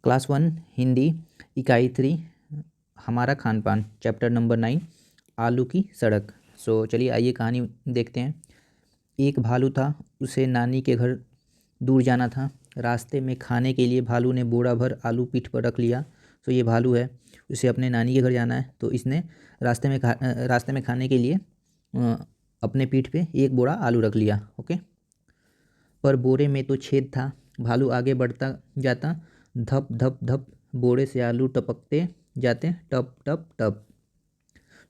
Class 1 Hindi इकाई 3 हमारा खान पान चैप्टर नंबर 9 आलू की सड़क। चलिए आइए कहानी देखते हैं। एक भालू था, उसे नानी के घर दूर जाना था। रास्ते में खाने के लिए भालू ने बोरा भर आलू पीठ पर रख लिया। ये भालू है, उसे अपने नानी के घर जाना है, तो इसने रास्ते में खाने के लिए अपने पीठ पे एक बोरा आलू रख लिया। ओके, पर बोरे में तो छेद था। भालू आगे बढ़ता जाता, धप धप धप बोरे से आलू टपकते जाते, टप टप टप।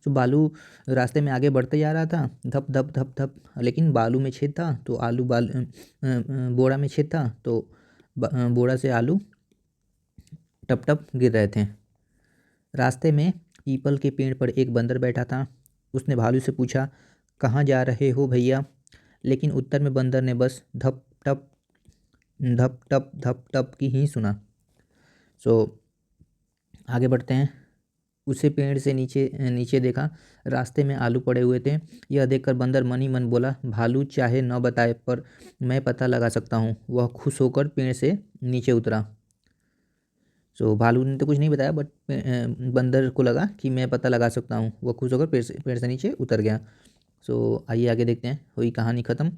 भालू रास्ते में आगे बढ़ते जा रहा था, धप धप धप धप, लेकिन बालू में छेद था, तो बोरा में छेद था, तो बोरा से आलू टप टप गिर रहे थे। रास्ते में पीपल के पेड़ पर एक बंदर बैठा था। उसने भालू से पूछा, कहाँ जा रहे हो भैया? लेकिन उत्तर में बंदर ने बस धप धप टप की ही सुना। आगे बढ़ते हैं। उसे पेड़ से नीचे नीचे देखा, रास्ते में आलू पड़े हुए थे। यह देखकर बंदर मन ही मन बोला, भालू चाहे न बताए पर मैं पता लगा सकता हूँ। वह खुश होकर पेड़ से नीचे उतरा। भालू ने तो कुछ नहीं बताया, बट बंदर को लगा कि मैं पता लगा सकता हूँ। वह खुश होकर पेड़ से नीचे उतर गया। आइए आगे देखते हैं। हुई कहानी ख़त्म।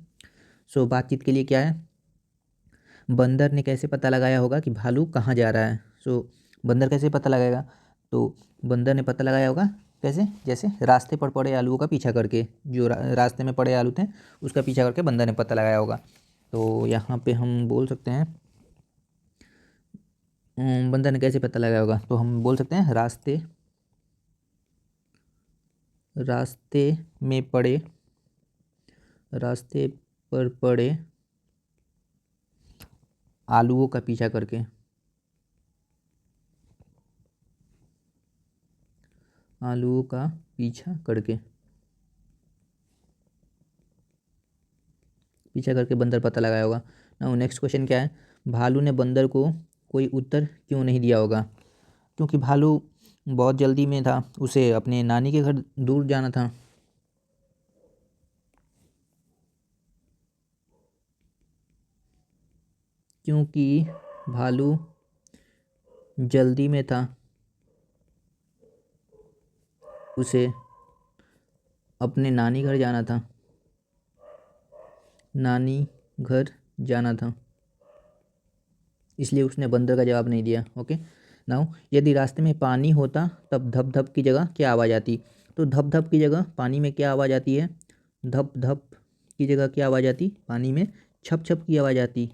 बातचीत के लिए क्या है, बंदर ने कैसे पता लगाया होगा कि भालू कहाँ जा रहा है? बंदर कैसे पता लगाएगा? तो बंदर ने पता लगाया होगा कैसे? जैसे रास्ते पर पड़े आलूओं का पीछा करके, जो रास्ते में पड़े आलू थे उसका पीछा करके बंदर ने पता लगाया होगा। तो यहाँ पे हम बोल सकते हैं बंदर ने कैसे पता लगाया होगा, तो हम बोल सकते हैं रास्ते में पड़े रास्ते पर पड़े आलूओं का पीछा करके। आलूओं का पीछा करके बंदर पता लगाया होगा। नाउ नेक्स्ट क्वेश्चन क्या है, भालू ने बंदर को कोई उत्तर क्यों नहीं दिया होगा? क्योंकि भालू बहुत जल्दी में था, उसे अपने नानी के घर दूर जाना था। क्योंकि भालू जल्दी में था, उसे अपने नानी घर जाना था, इसलिए उसने बंदर का जवाब नहीं दिया। ओके, नाउ यदि रास्ते में पानी होता तब धप धप की जगह क्या आवाज़ आती? तो धप धप की जगह पानी में क्या आवाज़ आती है? धप धप की जगह क्या आवाज़ आती? पानी में छप छप की आवाज़ आती।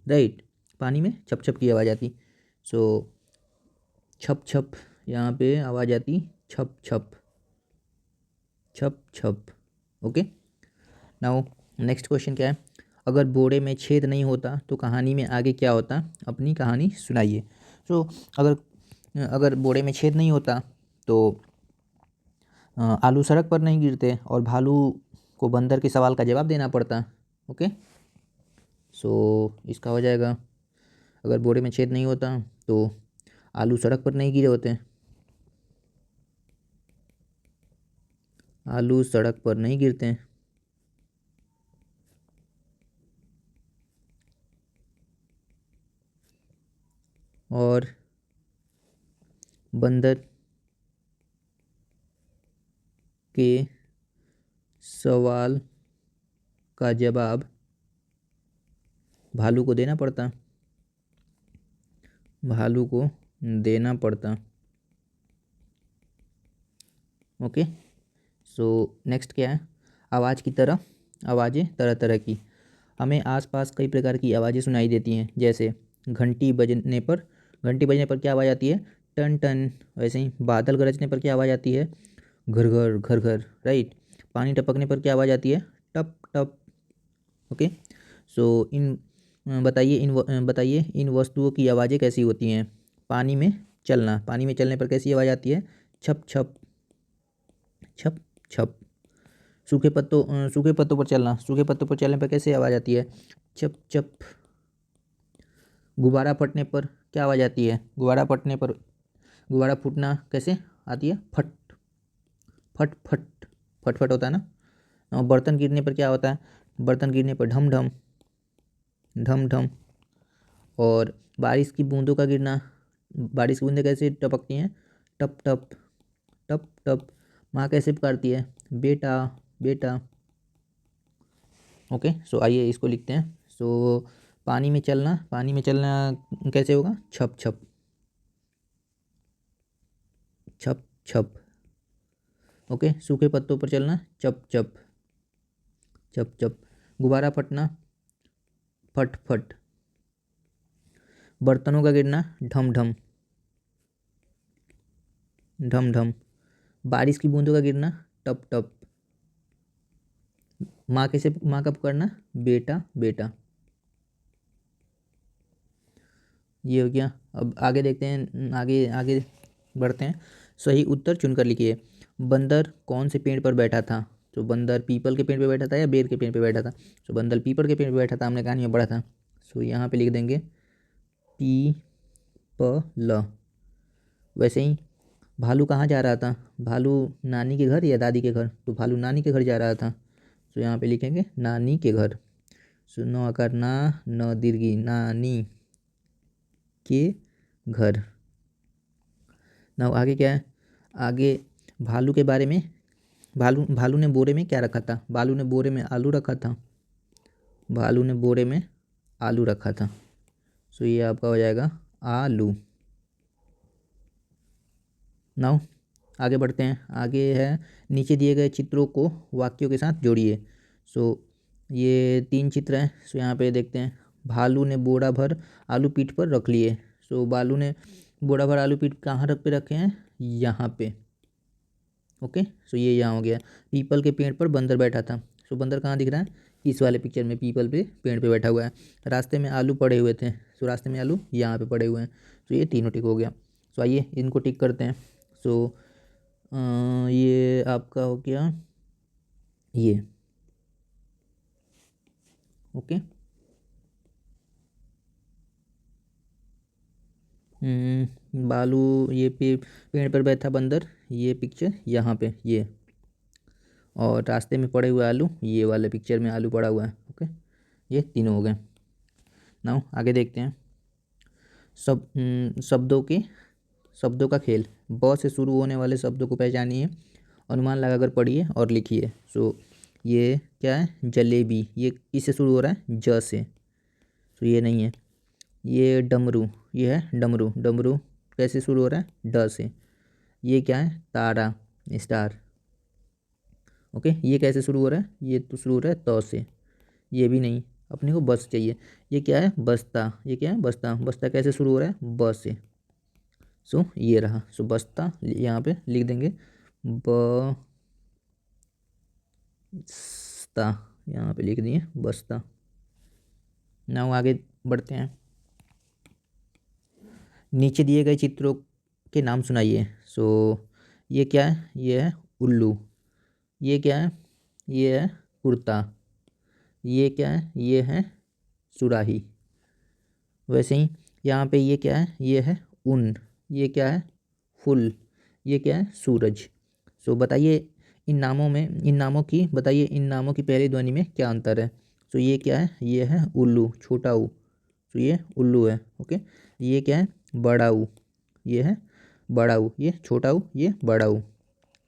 राइट, पानी में छप छप की आवाज़ आती। छप छप, यहाँ पे आवाज़ आती छप छप छप छप। ओके, नाउ नेक्स्ट क्वेश्चन क्या है, अगर बोरे में छेद नहीं होता तो कहानी में आगे क्या होता? अपनी कहानी सुनाइए। अगर बोरे में छेद नहीं होता तो आलू सड़क पर नहीं गिरते और भालू को बंदर के सवाल का जवाब देना पड़ता। ओके, इसका हो जाएगा, अगर बोरे में छेद नहीं होता तो आलू सड़क पर नहीं गिरे होते। आलू सड़क पर नहीं गिरते और बंदर के सवाल का जवाब भालू को देना पड़ता। ओके, नेक्स्ट क्या है, आवाज़ें तरह तरह की। हमें आसपास कई प्रकार की आवाज़ें सुनाई देती हैं, जैसे घंटी बजने पर क्या आवाज़ आती है? टन टन। वैसे ही बादल गरजने पर क्या आवाज़ आती है? घर घर घर घर। राइट, पानी टपकने पर क्या आवाज़ आती है? टप टप। ओके, इन बताइए इन वस्तुओं की आवाज़ें कैसी होती हैं? पानी में चलने पर कैसी आवाज़ आती है? छप छप छप छप। सूखे पत्तों पर चलने पर कैसे आवाज़ आती है? चप चप। गुब्बारा फटने पर क्या आवाज़ आती है? गुब्बारा फूटना कैसे आती है? फट फट फट फट फट होता है ना। और बर्तन गिरने पर क्या होता है? बर्तन गिरने पर ढम ढम ढम ढम। और बारिश की बूंदों का गिरना, बारिश की बूंदें कैसे टपकती हैं, टप टप टप टप। माँ कैसे पुकारती है, बेटा बेटा। ओके, सो आइए इसको लिखते हैं। सो पानी में चलना, पानी में चलना कैसे होगा, छप छप छप छप। ओके, सूखे पत्तों पर चलना, चप चप चप चप। गुब्बारा फटना, फट फट। बर्तनों का गिरना, ढम ढम ढम ढम। बारिश की बूंदों का गिरना, टप टप। माँ कैसे, माँ का पुकारना, बेटा बेटा। ये हो गया। अब आगे देखते हैं, आगे आगे बढ़ते हैं। सही उत्तर चुनकर लिखिए। बंदर कौन से पेड़ पर बैठा था। तो बंदर पीपल के पेड़ पे बैठा था या बेर के पेड़ पे बैठा था। तो बंदर पीपल के पेड़ पे बैठा था, हमने कहानी में पढ़ा था। सो यहाँ पे लिख देंगे पी प ल। वैसे ही भालू कहाँ जा रहा था, भालू नानी के घर या दादी के घर। तो भालू नानी के घर जा रहा था, तो यहाँ पे लिखेंगे नानी के घर। सो न आकार ना, न दीर्घी, नानी के घर। ना आगे क्या है, आगे भालू के बारे में। भालू भालू ने बोरे में क्या रखा था, भालू ने बोरे में आलू रखा था, भालू ने बोरे में आलू रखा था। सो ये आपका हो जाएगा आलू। नाउ आगे बढ़ते हैं। आगे है, नीचे दिए गए चित्रों को वाक्यों के साथ जोड़िए। सो ये 3 चित्र हैं। सो यहाँ पे देखते हैं। भालू ने बोरा भर आलू पीठ पर रख लिए। सो भालू ने बोरा भर आलू पीठ कहाँ रख पे रखे हैं, यहाँ पे। ओके, सो ये यहाँ हो गया। पीपल के पेड़ पर बंदर बैठा था। सो बंदर कहाँ दिख रहा है, इस वाले पिक्चर में पीपल पे पेड़ पे बैठा हुआ है। रास्ते में आलू पड़े हुए थे। सो रास्ते में आलू यहाँ पे पड़े हुए हैं। सो ये तीनों टिक हो गया। सो आइए इनको टिक करते हैं। सो ये आपका हो गया ये। ओके, बालू, ये पेड़ पर बैठा बंदर, ये पिक्चर यहाँ पे ये। और रास्ते में पड़े हुए आलू, ये वाले पिक्चर में आलू पड़ा हुआ है। ओके, ये तीनों हो गए। नाउ आगे देखते हैं। शब्दों का खेल। ब से शुरू होने वाले शब्दों को पहचानिए, अनुमान लगाकर पढ़िए और लिखिए। सो ये क्या है, जलेबी, ये किससे शुरू हो रहा है, ज से। तो ये नहीं है। ये डमरू, ये है डमरू, डमरू कैसे शुरू हो रहा है, ड से। ये क्या है, तारा, स्टार। ओके, ये कैसे शुरू हो रहा है, ये तो शुरू हो रहा है त से। ये भी नहीं, अपने को बस चाहिए। ये क्या है, बस्ता, ये क्या है, बस्ता, बस्ता कैसे शुरू हो रहा है, ब से। सो ये रहा। सो बस्ता यहाँ पे लिख देंगे, बस्ता, यहाँ पे लिख दिए बस्ता। नाउ आगे बढ़ते हैं। नीचे दिए गए चित्रों के नाम सुनाइए। सो ये क्या है, ये है उल्लू। ये क्या है, ये है कुर्ता। ये क्या है, ये है सुराही। वैसे ही यहाँ पे ये क्या है, ये है ऊन। ये क्या है, फुल। ये क्या है, सूरज। सो बताइए इन नामों में, इन नामों की बताइए, इन नामों की पहली ध्वनि में क्या अंतर है। सो ये क्या है, ये है उल्लू, छोटा ऊ। तो ये उल्लू है। ओके, ये क्या है, बड़ा ऊ। ये है बड़ा ऊ, ये छोटा ऊ, ये बड़ा ऊ।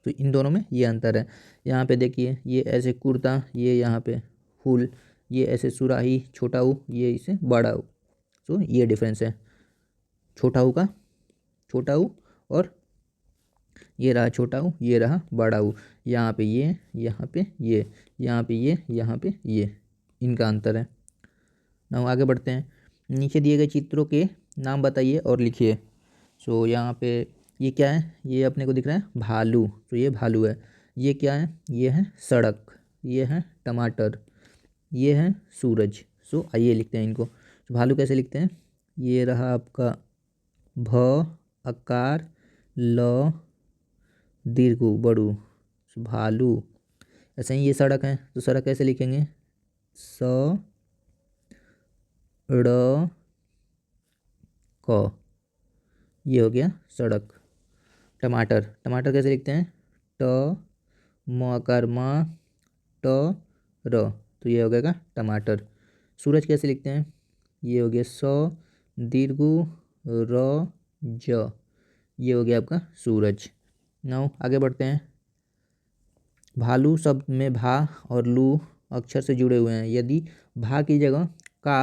तो इन दोनों में ये अंतर है। यहाँ पे देखिए, ये ऐसे कुर्ता, ये यहाँ पे फूल, ये ऐसे सुराही, छोटा ऊ, ये इसे बड़ा ऊ। तो ये डिफरेंस है छोटा ऊ का, छोटा ऊ, और ये रहा छोटा ऊ, ये रहा बड़ा ऊ। यहाँ पे ये, यहाँ पे ये, यहाँ पे ये, यहाँ पे ये, इनका अंतर है। ना आगे बढ़ते हैं। नीचे दिए गए चित्रों के नाम बताइए और लिखिए। सो यहाँ पे ये क्या है, ये अपने को दिख रहा है भालू। तो ये भालू है। ये क्या है, ये है सड़क। ये है टमाटर। ये है सूरज। सो आइए लिखते हैं इनको। तो भालू कैसे लिखते हैं, ये रहा आपका भ अकार ल दीर्घ बड़ू, सो भालू। ऐसे ही ये सड़क है, तो सड़क कैसे लिखेंगे, स ड़ क। ये हो गया सड़क। टमाटर, टमाटर कैसे लिखते हैं, ट म आकार म ट र। तो ये हो गया टमाटर। सूरज कैसे लिखते हैं, ये हो गया स दीर्घ र ज, ये हो गया आपका सूरज। नाउ आगे बढ़ते हैं। भालू शब्द में भा और लू अक्षर से जुड़े हुए हैं। यदि भा की जगह का,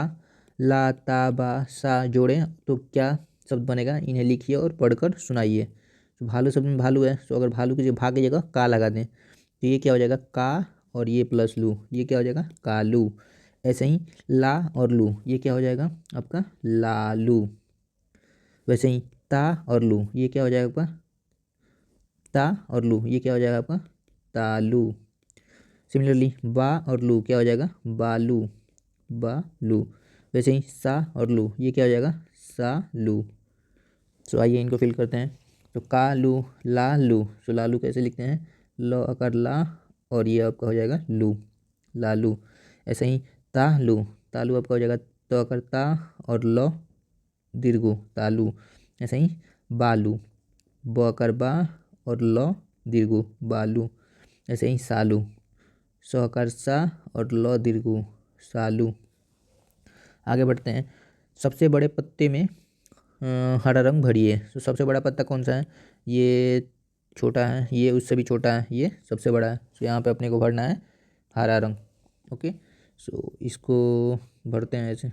ला, ता, बा, सा जोड़ें तो क्या शब्द बनेगा, इन्हें लिखिए और पढ़कर सुनाइए। तो भालू शब्द में भालू है, तो अगर भालू की जगह भा की जगह का लगा दें तो ये क्या हो जाएगा, का और ये प्लस लू, ये क्या हो जाएगा, कालू। ऐसे ही ला और लू, ये क्या हो जाएगा आपका, लालू। वैसे ही ता और लू, ये क्या हो जाएगा आपका, ता और लू, ये क्या हो जाएगा आपका, तालू। सिमिलरली बा और लू क्या हो जाएगा, बालू, बालू। वैसे ही सा और लू, ये क्या हो जाएगा, सालू। सो आइए इनको फिल करते हैं। तो कालू, लालू। सो लालू कैसे लिखते हैं, ल अकार ला और ये आपका हो जाएगा लू, लालू। ऐसे ही तालू, तालू आपका हो जाएगा तो अकार ता और ल दीर्घो, तालू। ऐसे ही बालू, ब अकार बा और ल दीर्घो, बालू। ऐसे ही सालू, स अकार सा और ल दीर्घो, सालू। आगे बढ़ते हैं। सबसे बड़े पत्ते में हरा रंग भरिए। तो सबसे बड़ा पत्ता कौन सा है, ये छोटा है, ये उससे भी छोटा है, ये सबसे बड़ा है। तो यहाँ पे अपने को भरना है हरा रंग। ओके, सो इसको भरते हैं ऐसे।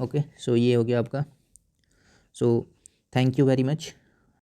ओके, सो ये हो गया आपका। So thank you very much.